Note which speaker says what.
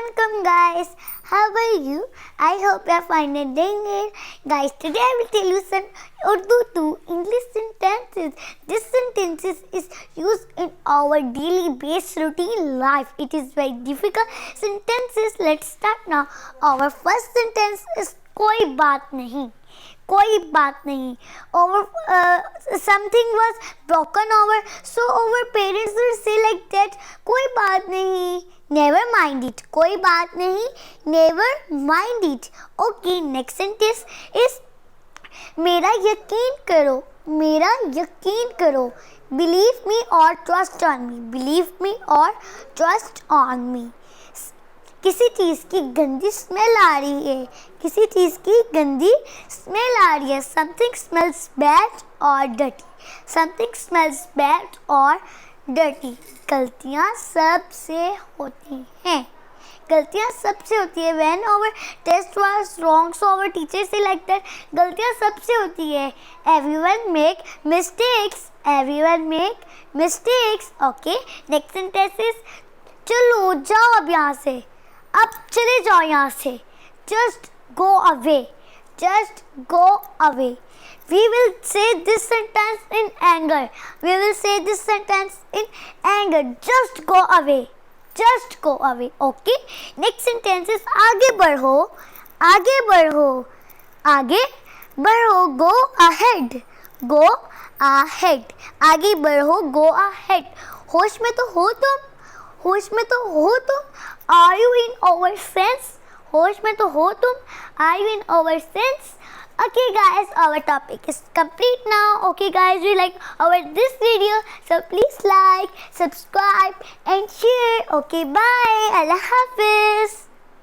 Speaker 1: welcome guys. How are you? I hope you are fine and doing it. Guys, today I will tell you some Urdu to English sentences. This sentences is used in our daily based routine life. It is very difficult sentences. Let's start now. Our first sentence is कोई बात नहीं. कोई बात नहीं. Something was broken over, so our parents will say like that. कोई बात नहीं. Never mind it. कोई बात नहीं. Never mind it. Okay, next sentence is मेरा यकीन करो. मेरा यकीन करो. Believe me or trust on me. Believe me or trust on me. किसी चीज़ की गंदी स्मेल आ रही है. किसी चीज़ की गंदी स्मेल आ रही है. Something smells bad or dirty. Something smells bad or dirty. गलतियाँ सबसे होती हैं. गलतियाँ सबसे होती है. When our test was wrong, so our teacher say like that. गलतियाँ सबसे होती है. Everyone make mistakes. Everyone make mistakes. Okay. Next sentence is चलो जाओ अब यहाँ से. अब चले जाओ यहाँ से. Just go away. Just go away. We will say this sentence in anger. We will say this sentence in anger. Just go away. Just go away. Okay. Next sentence is आगे बढ़ो. आगे बढ़ो. आगे बढ़ो. Go ahead. Go ahead. आगे बढ़ो. Go ahead. होश में तो हो तुम. होश में तो हो तुम. Are you in our sense? होश में तो हो तुम. Are you in our sense? Okay guys, our topic is complete now. Okay guys, we like our this video, so please like, subscribe and share. Okay, bye. Allah Hafiz.